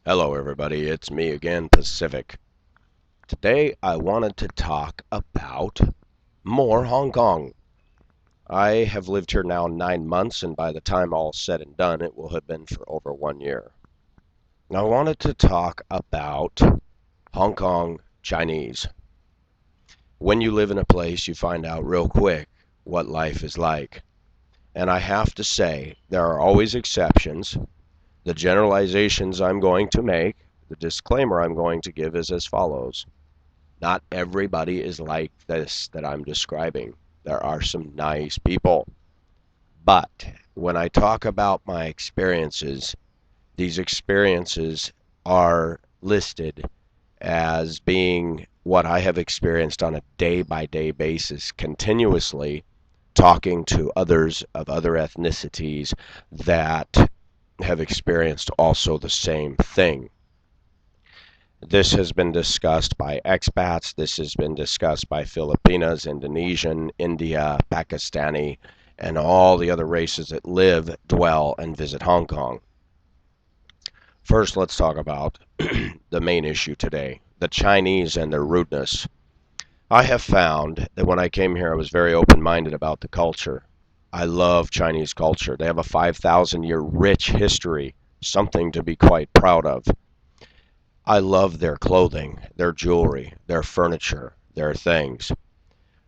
Hello, everybody. It's me again, Pacific. Today, I wanted to talk about more Hong Kong. I have lived here now 9 months, and by the time all's said and done, it will have been for over 1 year. I wanted to talk about Hong Kong Chinese. When you live in a place, you find out real quick what life is like. And I have to say, there are always exceptions. The generalizations I'm going to make, the disclaimer I'm going to give is as follows. Not everybody is like this that I'm describing. There are some nice people. But when I talk about my experiences, these experiences are listed as being what I have experienced on a day by day basis, continuously talking to others of other ethnicities that have experienced also the same thing. This has been discussed by expats. This has been discussed by Filipinas, Indonesian, India, Pakistani, and all the other races that live, dwell, and visit Hong Kong. First, let's talk about the main issue today, the Chinese and their rudeness. I have found that when I came here, I was very open-minded about the culture. I love Chinese culture. They have a 5,000-year rich history, something to be quite proud of. I love their clothing, their jewelry, their furniture, their things.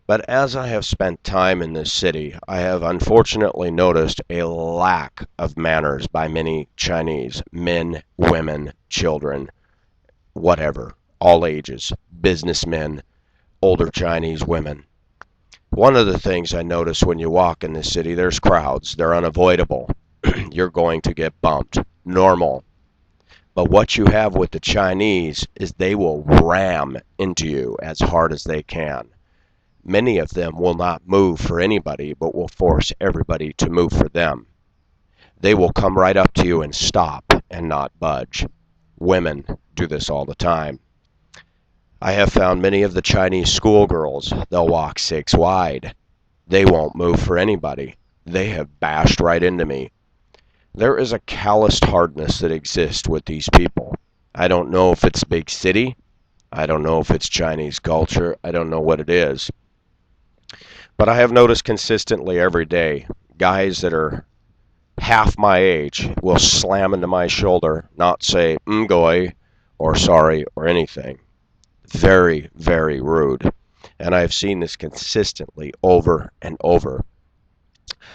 But as I have spent time in this city, I have unfortunately noticed a lack of manners by many Chinese men, women, children, whatever, all ages, businessmen, older Chinese women. One of the things I notice when you walk in this city, there's crowds. They're unavoidable. You're going to get bumped. Normal. But what you have with the Chinese is they will ram into you as hard as they can. Many of them will not move for anybody, but will force everybody to move for them. They will come right up to you and stop and not budge. Women do this all the time. I have found many of the Chinese schoolgirls, they'll walk six wide. They won't move for anybody. They have bashed right into me. There is a calloused hardness that exists with these people. I don't know if it's big city. I don't know if it's Chinese culture. I don't know what it is. But I have noticed consistently every day, guys that are half my age will slam into my shoulder, not say "ngoy" or sorry or anything. Very, very rude. And I've seen this consistently over and over.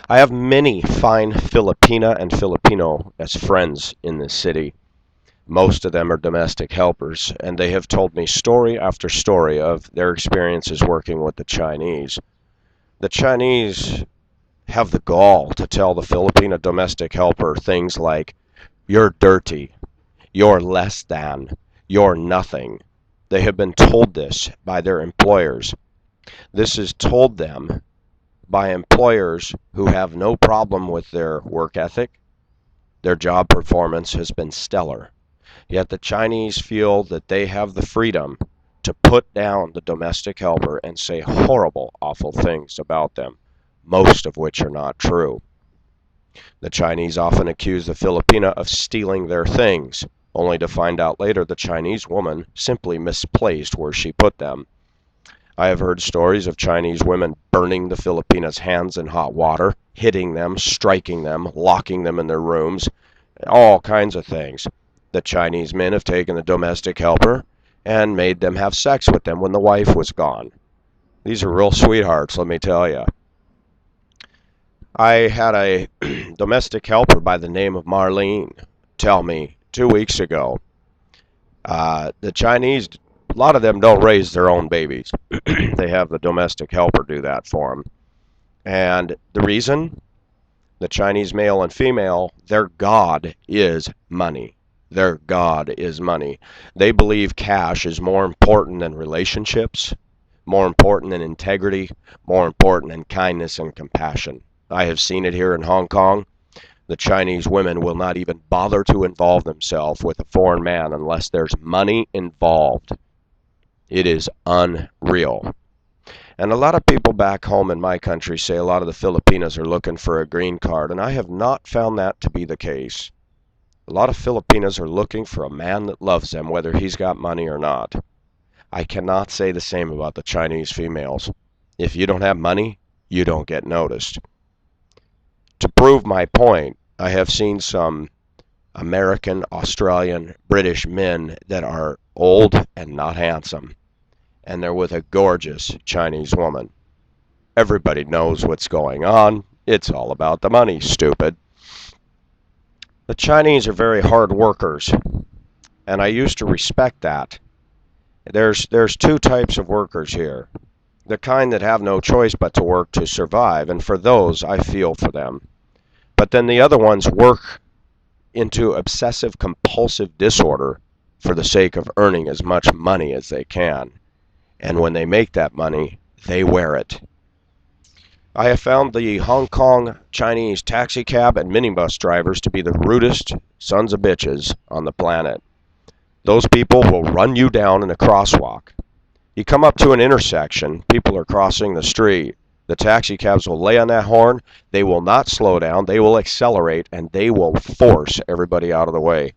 I have many fine Filipina and Filipino as friends in this city. Most of them are domestic helpers, and they have told me story after story of their experiences working with the Chinese. The Chinese have the gall to tell the Filipino domestic helper things like, "You're dirty, you're less than, you're nothing." They have been told this by their employers. This is told them by employers who have no problem with their work ethic. Their job performance has been stellar. Yet the Chinese feel that they have the freedom to put down the domestic helper and say horrible, awful things about them, most of which are not true. The Chinese often accuse the Filipina of stealing their things, only to find out later the Chinese woman simply misplaced where she put them. I have heard stories of Chinese women burning the Filipinas' hands in hot water, hitting them, striking them, locking them in their rooms, all kinds of things. The Chinese men have taken the domestic helper and made them have sex with them when the wife was gone. These are real sweethearts, let me tell you. I had a domestic helper by the name of Marlene tell me 2 weeks ago. The Chinese, a lot of them don't raise their own babies. They have the domestic helper do that for them. And the reason? The Chinese male and female, their god is money. Their god is money. They believe cash is more important than relationships, more important than integrity, more important than kindness and compassion. I have seen it here in Hong Kong. The Chinese women will not even bother to involve themselves with a foreign man unless there's money involved. It is unreal. And a lot of people back home in my country say a lot of the Filipinos are looking for a green card, and I have not found that to be the case. A lot of Filipinas are looking for a man that loves them, whether he's got money or not. I cannot say the same about the Chinese females. If you don't have money, you don't get noticed. To prove my point, I have seen some American, Australian, British men that are old and not handsome, and they're with a gorgeous Chinese woman. Everybody knows what's going on. It's all about the money, stupid. The Chinese are very hard workers, and I used to respect that. There's two types of workers here. The kind that have no choice but to work to survive, and for those, I feel for them. But then the other ones work into obsessive compulsive disorder for the sake of earning as much money as they can. And when they make that money, they wear it. I have found the Hong Kong Chinese taxi cab and minibus drivers to be the rudest sons of bitches on the planet. Those people will run you down in a crosswalk. You come up to an intersection, people are crossing the street. The taxi cabs will lay on that horn, they will not slow down, they will accelerate, and they will force everybody out of the way.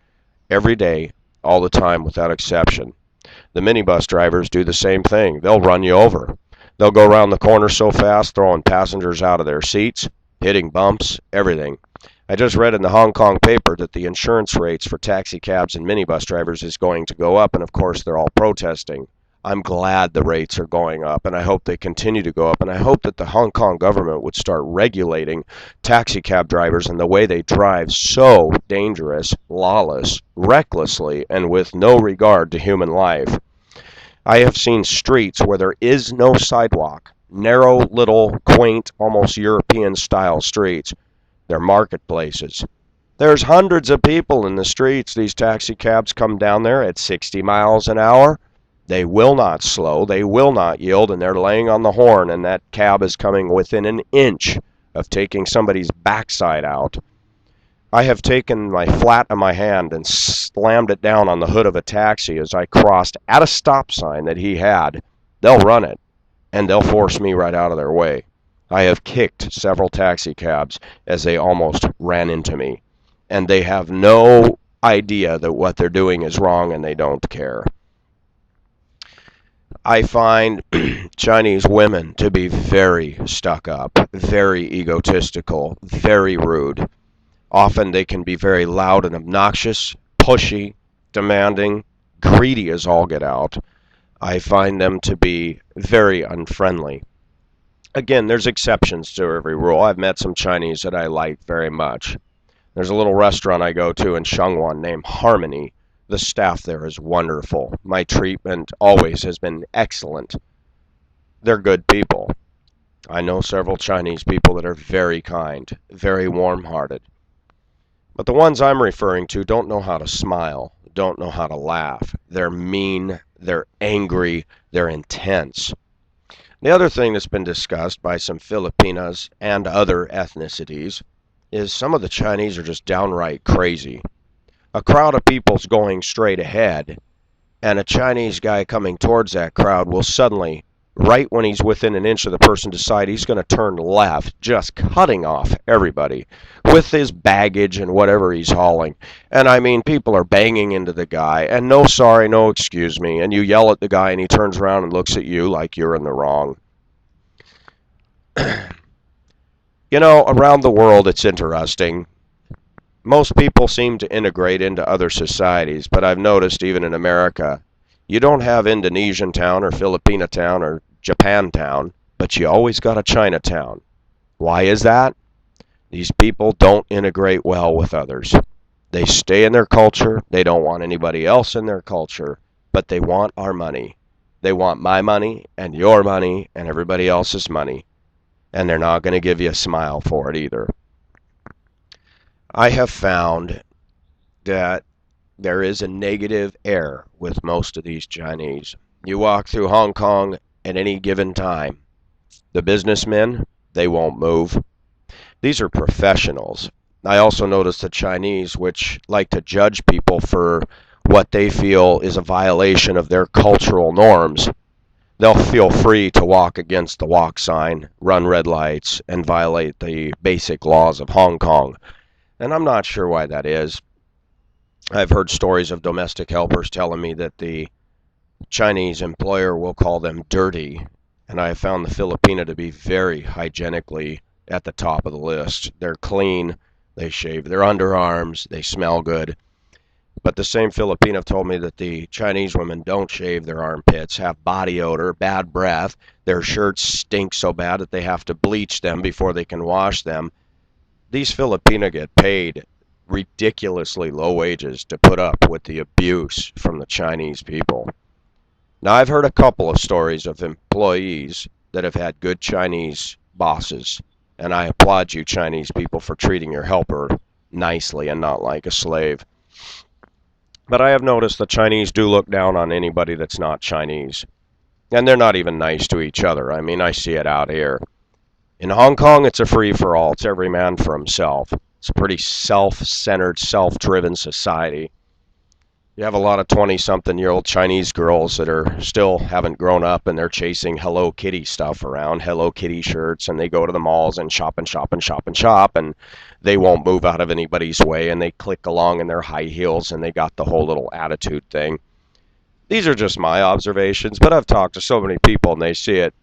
Every day, all the time, without exception. The minibus drivers do the same thing. They'll run you over. They'll go around the corner so fast, throwing passengers out of their seats, hitting bumps, everything. I just read in the Hong Kong paper that the insurance rates for taxi cabs and minibus drivers is going to go up, and of course they're all protesting. I'm glad the rates are going up, and I hope they continue to go up, and I hope that the Hong Kong government would start regulating taxi cab drivers and the way they drive so dangerous, lawless, recklessly, and with no regard to human life. I have seen streets where there is no sidewalk, narrow, little, quaint, almost European-style streets. They're marketplaces. There's hundreds of people in the streets. These taxi cabs come down there at 60 miles an hour. They will not slow, they will not yield, and they're laying on the horn, and that cab is coming within an inch of taking somebody's backside out. I have taken my flat in my hand and slammed it down on the hood of a taxi as I crossed at a stop sign that he had. They'll run it, and they'll force me right out of their way. I have kicked several taxi cabs as they almost ran into me, and they have no idea that what they're doing is wrong, and they don't care. I find Chinese women to be very stuck up, very egotistical, very rude. Often they can be very loud and obnoxious, pushy, demanding, greedy as all get out. I find them to be very unfriendly. Again, there's exceptions to every rule. I've met some Chinese that I like very much. There's a little restaurant I go to in Shangwan named Harmony. The staff there is wonderful. My treatment always has been excellent. They're good people. I know several Chinese people that are very kind, very warm-hearted. But the ones I'm referring to don't know how to smile, don't know how to laugh. They're mean, they're angry, they're intense. The other thing that's been discussed by some Filipinas and other ethnicities is some of the Chinese are just downright crazy. A crowd of people's going straight ahead, and a Chinese guy coming towards that crowd will suddenly, right when he's within an inch of the person, decide he's going to turn left, just cutting off everybody with his baggage and whatever he's hauling. And I mean, people are banging into the guy, and no sorry, no excuse me, and you yell at the guy, and he turns around and looks at you like you're in the wrong. You know, around the world it's interesting. Most people seem to integrate into other societies, but I've noticed even in America, you don't have Indonesian town or Filipina town or Japan town, but you always got a Chinatown. Why is that? These people don't integrate well with others. They stay in their culture, they don't want anybody else in their culture, but they want our money. They want my money and your money and everybody else's money, and they're not going to give you a smile for it either. I have found that there is a negative air with most of these Chinese. You walk through Hong Kong at any given time. The businessmen, they won't move. These are professionals. I also notice the Chinese, which like to judge people for what they feel is a violation of their cultural norms. They'll feel free to walk against the walk sign, run red lights, and violate the basic laws of Hong Kong. And I'm not sure why that is. I've heard stories of domestic helpers telling me that the Chinese employer will call them dirty, and I have found the Filipina to be very hygienically at the top of the list. They're clean, they shave their underarms, they smell good. But the same Filipino told me that the Chinese women don't shave their armpits, have body odor, bad breath. Their shirts stink so bad that they have to bleach them before they can wash them. These Filipino get paid ridiculously low wages to put up with the abuse from the Chinese people. Now, I've heard a couple of stories of employees that have had good Chinese bosses, and I applaud you, Chinese people, for treating your helper nicely and not like a slave. But I have noticed the Chinese do look down on anybody that's not Chinese. And they're not even nice to each other. I mean, I see it out here. In Hong Kong, it's a free-for-all. It's every man for himself. It's a pretty self-centered, self-driven society. You have a lot of 20-something-year-old Chinese girls that are still haven't grown up, and they're chasing Hello Kitty stuff around, Hello Kitty shirts, and they go to the malls and shop and shop and shop and shop, and they won't move out of anybody's way, and they click along in their high heels, and they got the whole little attitude thing. These are just my observations, but I've talked to so many people, and they see it.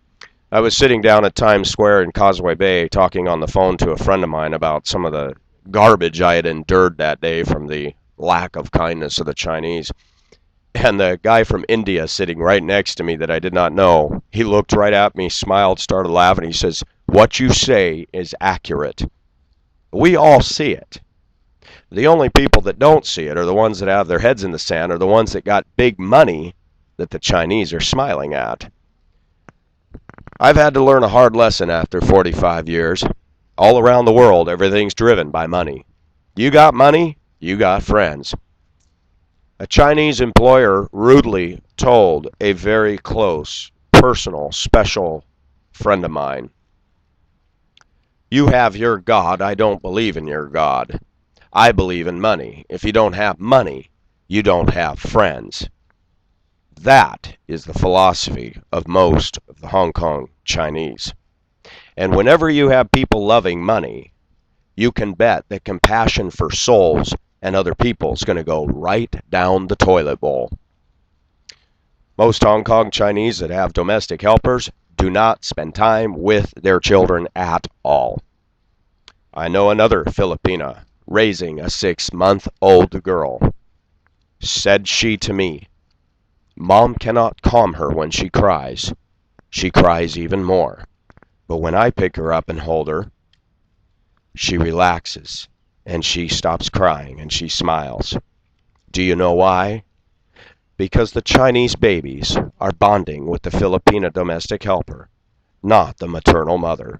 I was sitting down at Times Square in Causeway Bay talking on the phone to a friend of mine about some of the garbage I had endured that day from the lack of kindness of the Chinese. And the guy from India sitting right next to me that I did not know, he looked right at me, smiled, started laughing. He says, "What you say is accurate." We all see it. The only people that don't see it are the ones that have their heads in the sand, or the ones that got big money that the Chinese are smiling at. I've had to learn a hard lesson after 45 years. All around the world, everything's driven by money. You got money, you got friends. A Chinese employer rudely told a very close, personal, special friend of mine, "You have your God, I don't believe in your God. I believe in money. If you don't have money, you don't have friends." That is the philosophy of most of the Hong Kong Chinese. And whenever you have people loving money, you can bet that compassion for souls and other people is going to go right down the toilet bowl. Most Hong Kong Chinese that have domestic helpers do not spend time with their children at all. I know another Filipina raising a 6-month-old girl. Said she to me, "Mom cannot calm her when she cries. She cries even more. But when I pick her up and hold her, she relaxes, and she stops crying, and she smiles." Do you know why? Because the Chinese babies are bonding with the Filipina domestic helper, not the maternal mother.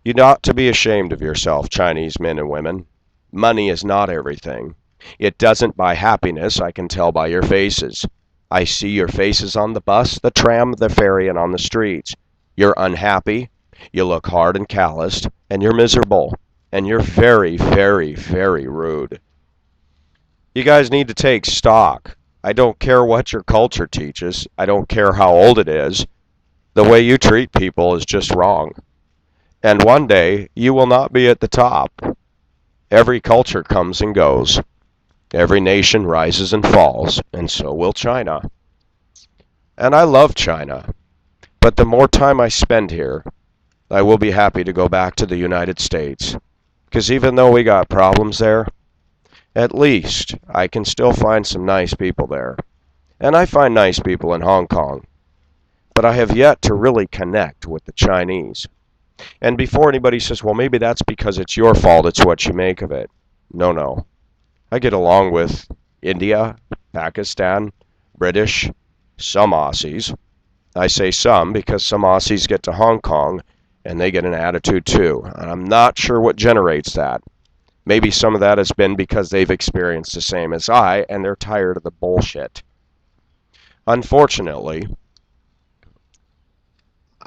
You ought to be ashamed of yourself, Chinese men and women. Money is not everything. It doesn't buy happiness, I can tell by your faces. I see your faces on the bus, the tram, the ferry, and on the streets. You're unhappy, you look hard and calloused, and you're miserable, and you're very, very, very rude. You guys need to take stock. I don't care what your culture teaches. I don't care how old it is. The way you treat people is just wrong. And one day, you will not be at the top. Every culture comes and goes. Every nation rises and falls, and so will China. And I love China. But the more time I spend here, I will be happy to go back to the United States. Because even though we got problems there, at least I can still find some nice people there. And I find nice people in Hong Kong. But I have yet to really connect with the Chinese. And before anybody says, well, maybe that's because it's your fault, it's what you make of it. No, no. I get along with India, Pakistan, British, some Aussies. I say some because some Aussies get to Hong Kong and they get an attitude too. And I'm not sure what generates that. Maybe some of that has been because they've experienced the same as I and they're tired of the bullshit. Unfortunately,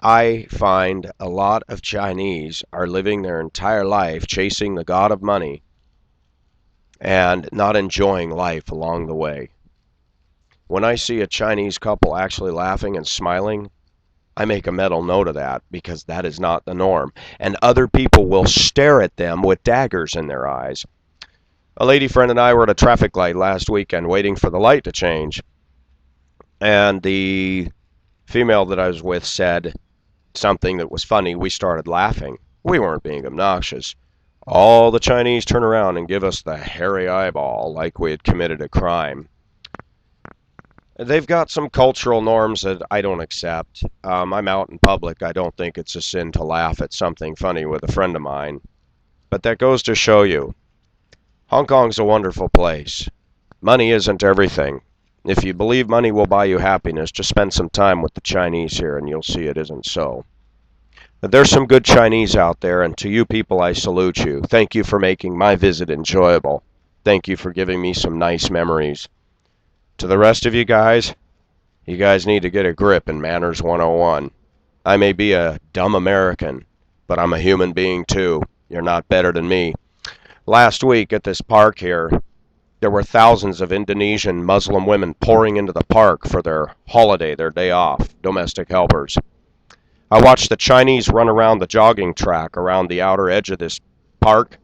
I find a lot of Chinese are living their entire life chasing the god of money and not enjoying life along the way. When I see a Chinese couple actually laughing and smiling, I make a mental note of that because that is not the norm. And other people will stare at them with daggers in their eyes. A lady friend and I were at a traffic light last weekend waiting for the light to change. And the female that I was with said something that was funny. We started laughing. We weren't being obnoxious. All the Chinese turn around and give us the hairy eyeball like we had committed a crime. They've got some cultural norms that I don't accept. I'm out in public. I don't think it's a sin to laugh at something funny with a friend of mine. But that goes to show you, Hong Kong's a wonderful place. Money isn't everything. If you believe money will buy you happiness, just spend some time with the Chinese here and you'll see it isn't so. But there's some good Chinese out there, and to you people I salute you. Thank you for making my visit enjoyable. Thank you for giving me some nice memories. To the rest of you guys need to get a grip in Manners 101. I may be a dumb American, but I'm a human being too. You're not better than me. Last week at this park here, there were thousands of Indonesian Muslim women pouring into the park for their holiday, their day off, domestic helpers. I watched the Chinese run around the jogging track around the outer edge of this park.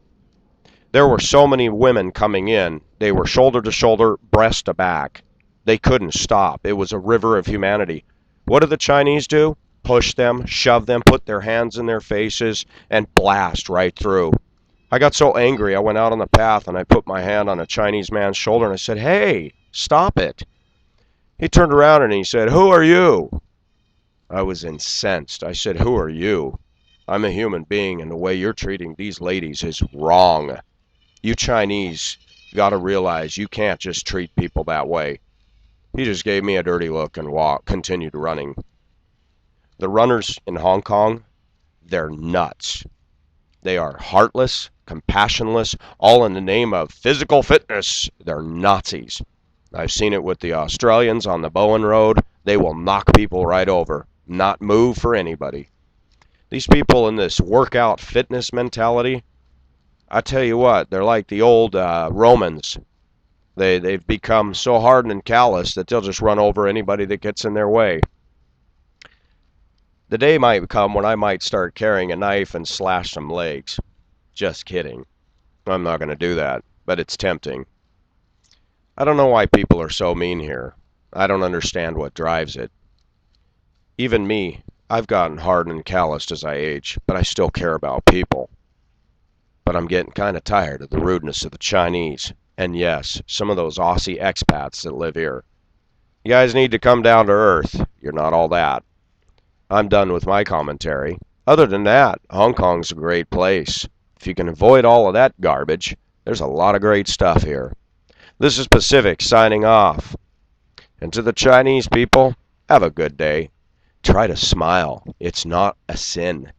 There were so many women coming in. They were shoulder to shoulder, breast to back. They couldn't stop. It was a river of humanity. What do the Chinese do? Push them, shove them, put their hands in their faces, and blast right through. I got so angry, I went out on the path and I put my hand on a Chinese man's shoulder and I said, "Hey, stop it." He turned around and he said, "Who are you?" I was incensed. I said, "Who are you? I'm a human being, and the way you're treating these ladies is wrong. You Chinese got to realize you can't just treat people that way." He just gave me a dirty look and continued running. The runners in Hong Kong, they're nuts. They are heartless, compassionless, all in the name of physical fitness. They're Nazis. I've seen it with the Australians on the Bowen Road. They will knock people right over, not move for anybody. These people in this workout fitness mentality, I tell you what, they're like the old Romans. They've become so hardened and callous that they'll just run over anybody that gets in their way. The day might come when I might start carrying a knife and slash some legs. Just kidding. I'm not going to do that, but it's tempting. I don't know why people are so mean here. I don't understand what drives it. Even me, I've gotten hardened and calloused as I age, but I still care about people. But I'm getting kind of tired of the rudeness of the Chinese. And yes, some of those Aussie expats that live here. You guys need to come down to earth. You're not all that. I'm done with my commentary. Other than that, Hong Kong's a great place. If you can avoid all of that garbage, there's a lot of great stuff here. This is Pacific signing off. And to the Chinese people, have a good day. Try to smile. It's not a sin.